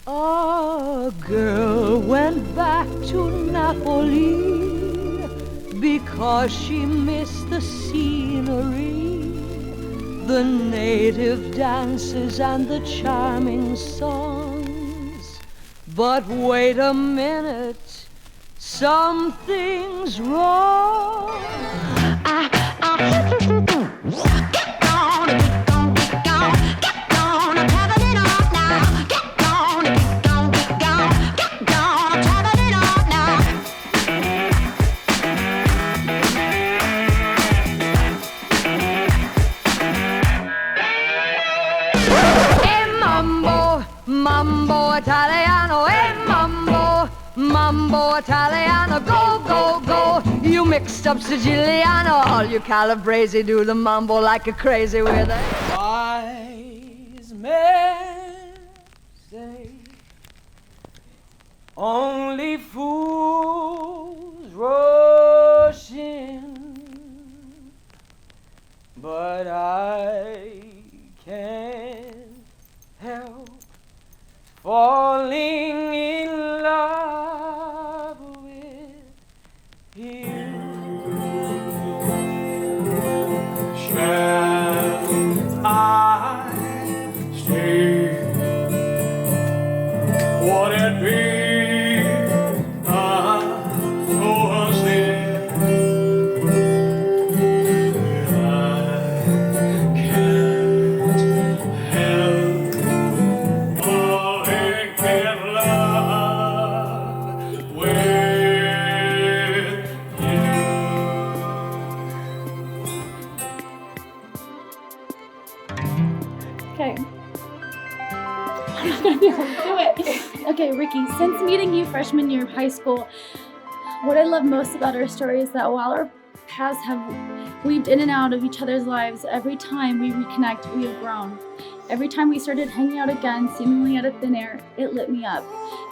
A girl went back to Napoli because she missed the scenery, the native dances and the charming songs. But wait a minute, something's wrong. Mambo Italiano, mambo Italiano, go, go, go. You mixed up Siciliano, all you Calabrese do the mambo like a crazy with a wise men say only fools rush in, but I can't help falling in love with you. Shall I stay? Would it be Okay, Ricky, since meeting you freshman year of high school, what I love most about our story is that while our paths have weaved in and out of each other's lives, every time we reconnect, we have grown. Every time we started hanging out again, seemingly out of thin air, it lit me up.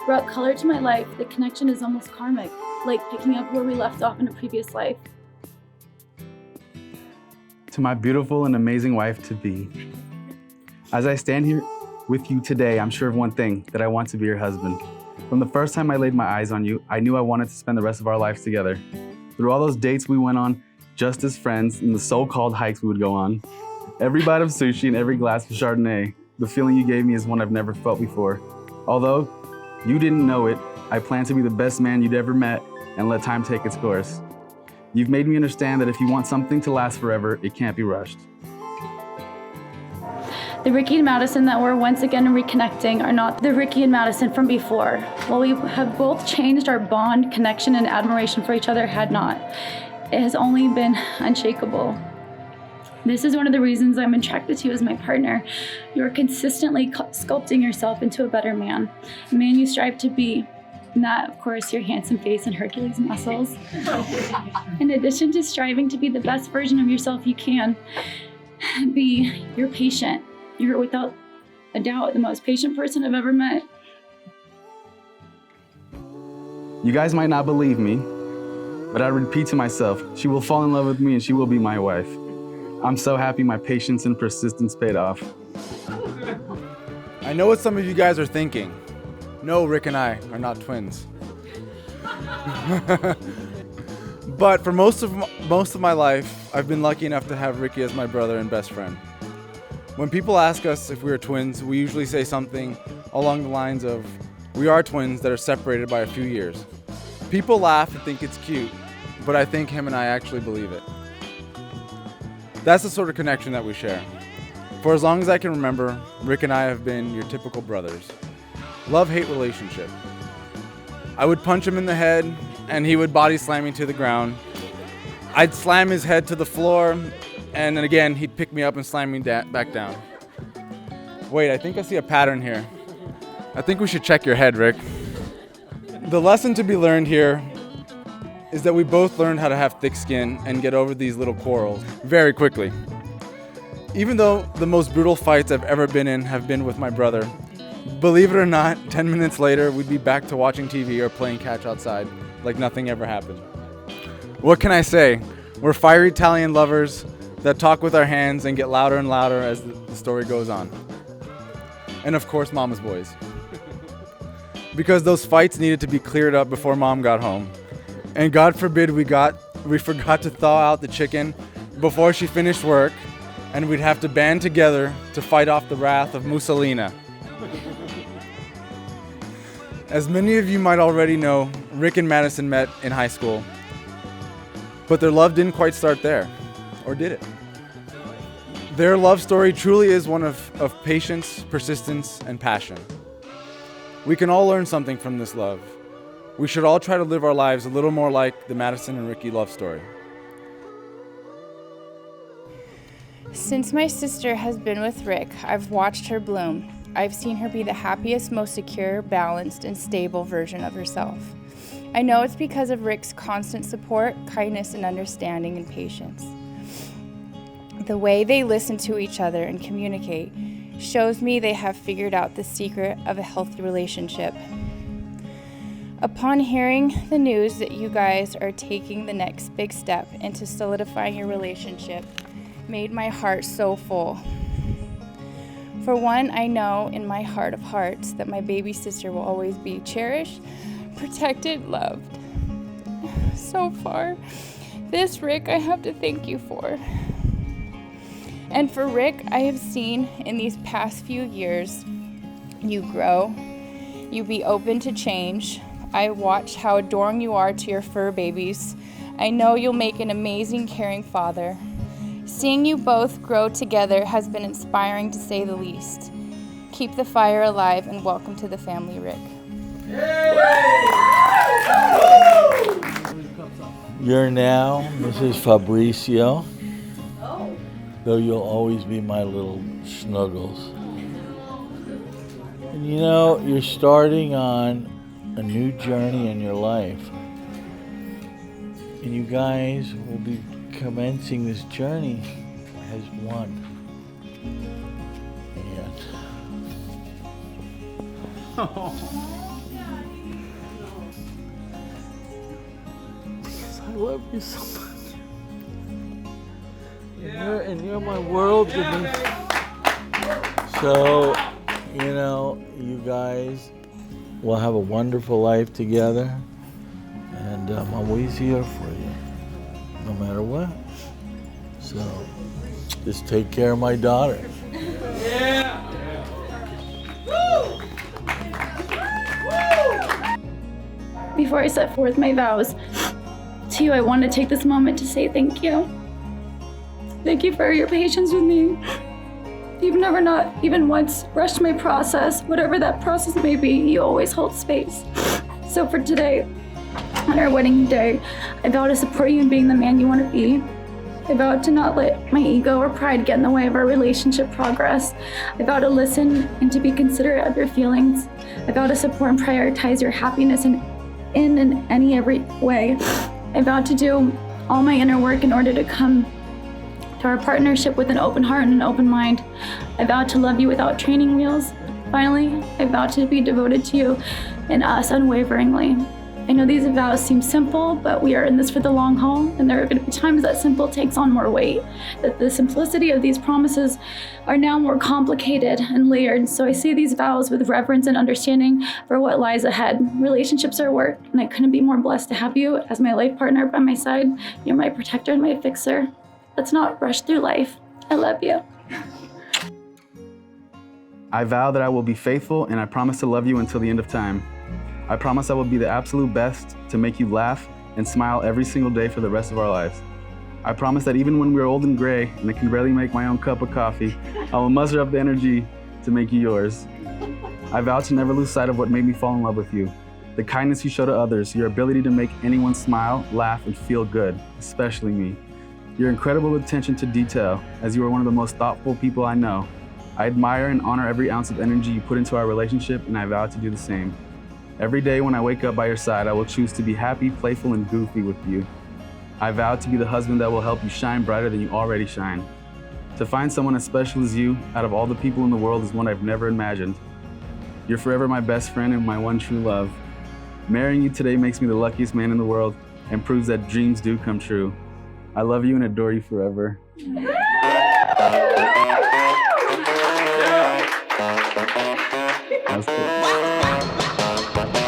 Brought color to my life. The connection is almost karmic, like picking up where we left off in a previous life. To my beautiful and amazing wife-to-be, as I stand here with you today, I'm sure of one thing, that I want to be your husband. From the first time I laid my eyes on you, I knew I wanted to spend the rest of our lives together. Through all those dates we went on just as friends and the so-called hikes we would go on, every bite of sushi and every glass of Chardonnay, the feeling you gave me is one I've never felt before. Although you didn't know it, I plan to be the best man you'd ever met and let time take its course. You've made me understand that if you want something to last forever, it can't be rushed. The Ricky and Madison that we're once again reconnecting are not the Ricky and Madison from before. While we have both changed, our bond, connection, and admiration for each other had not. It has only been unshakable. This is one of the reasons I'm attracted to you as my partner. You are consistently sculpting yourself into a better man, a man you strive to be. And that, of course, your handsome face and Hercules muscles. In addition to striving to be the best version of yourself you can be, you're patient. You're without a doubt the most patient person I've ever met. You guys might not believe me, but I repeat to myself, she will fall in love with me and she will be my wife. I'm so happy my patience and persistence paid off. I know what some of you guys are thinking. No, Rick and I are not twins. But for most of my life, I've been lucky enough to have Ricky as my brother and best friend. When people ask us if we are twins, we usually say something along the lines of, we are twins that are separated by a few years. People laugh and think it's cute, but I think him and I actually believe it. That's the sort of connection that we share. For as long as I can remember, Rick and I have been your typical brothers. Love-hate relationship. I would punch him in the head, and he would body slam me to the ground. I'd slam his head to the floor, and then again, he'd pick me up and slam me back down. Wait, I think I see a pattern here. I think we should check your head, Rick. The lesson to be learned here is that we both learned how to have thick skin and get over these little quarrels very quickly. Even though the most brutal fights I've ever been in have been with my brother, believe it or not, 10 minutes later, we'd be back to watching TV or playing catch outside like nothing ever happened. What can I say? We're fiery Italian lovers that talk with our hands and get louder and louder as the story goes on. And of course, mama's boys. because those fights needed to be cleared up before Mom got home. And God forbid we forgot to thaw out the chicken before she finished work, and we'd have to band together to fight off the wrath of Mussolina. As many of you might already know, Rick and Madison met in high school, but their love didn't quite start there, or did it? Their love story truly is one of patience, persistence, and passion. We can all learn something from this love. We should all try to live our lives a little more like the Madison and Ricky love story. Since my sister has been with Rick, I've watched her bloom. I've seen her be the happiest, most secure, balanced, and stable version of herself. I know it's because of Rick's constant support, kindness, and understanding and patience. The way they listen to each other and communicate shows me they have figured out the secret of a healthy relationship. Upon hearing the news that you guys are taking the next big step into solidifying your relationship, made my heart so full. For one, I know in my heart of hearts that my baby sister will always be cherished, protected, loved. So far, this Rick I have to thank you for. And for Rick, I have seen in these past few years, you grow, you be open to change. I watch how adoring you are to your fur babies. I know you'll make an amazing, caring father. Seeing you both grow together has been inspiring to say the least. Keep the fire alive and welcome to the family, Rick. You're now Mrs. Fabricio, though you'll always be my little snuggles. And you know, you're starting on a new journey in your life. And you guys will be commencing this journey as one. And because I love you so much. And you're my world to me. So, you know, you guys will have a wonderful life together. And I'm always here for you, no matter what. So, just take care of my daughter. Before I set forth my vows to you, I want to take this moment to say thank you. Thank you for your patience with me. You've never not even once rushed my process. Whatever that process may be, you always hold space. So for today, on our wedding day, I vow to support you in being the man you want to be. I vow to not let my ego or pride get in the way of our relationship progress. I vow to listen and to be considerate of your feelings. I vow to support and prioritize your happiness in every way. I vow to do all my inner work in order to come to our partnership with an open heart and an open mind. I vow to love you without training wheels. Finally, I vow to be devoted to you and us unwaveringly. I know these vows seem simple, but we are in this for the long haul, and there are going to be times that simple takes on more weight, that the simplicity of these promises are now more complicated and layered. So I say these vows with reverence and understanding for what lies ahead. Relationships are work, and I couldn't be more blessed to have you as my life partner by my side. You're my protector and my fixer. Let's not rush through life. I love you. I vow that I will be faithful, and I promise to love you until the end of time. I promise I will be the absolute best to make you laugh and smile every single day for the rest of our lives. I promise that even when we're old and gray and I can barely make my own cup of coffee, I will muster up the energy to make you yours. I vow to never lose sight of what made me fall in love with you. The kindness you show to others, your ability to make anyone smile, laugh, and feel good, especially me. Your incredible attention to detail, as you are one of the most thoughtful people I know. I admire and honor every ounce of energy you put into our relationship, and I vow to do the same. Every day when I wake up by your side, I will choose to be happy, playful, and goofy with you. I vow to be the husband that will help you shine brighter than you already shine. To find someone as special as you out of all the people in the world is one I've never imagined. You're forever my best friend and my one true love. Marrying you today makes me the luckiest man in the world and proves that dreams do come true. I love you and adore you forever. That's cool.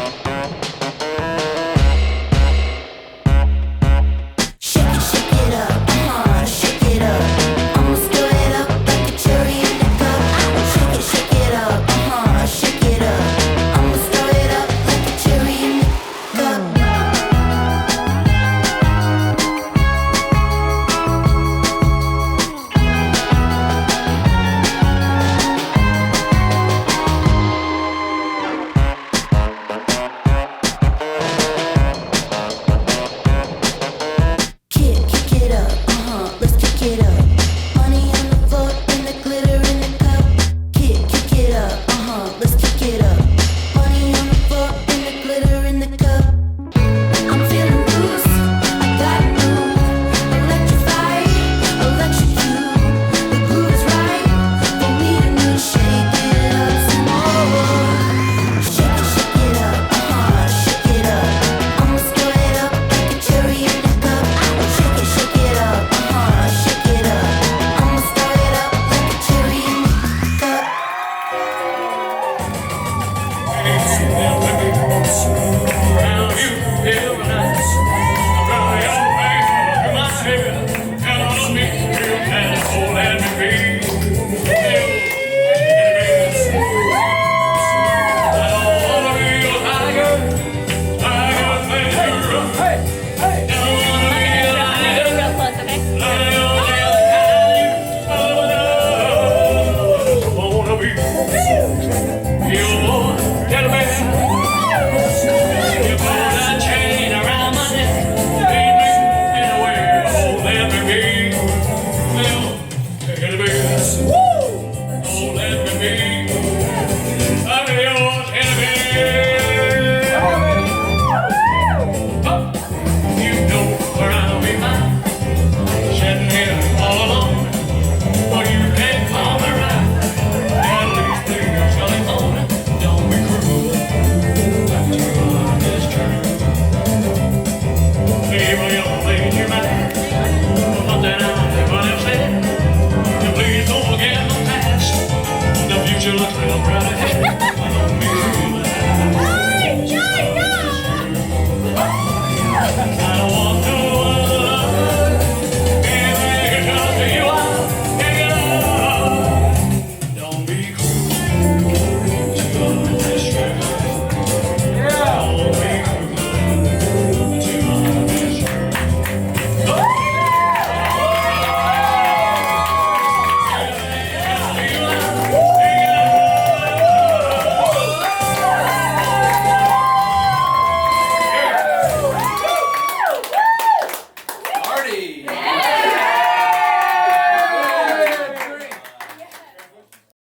How you feel nice.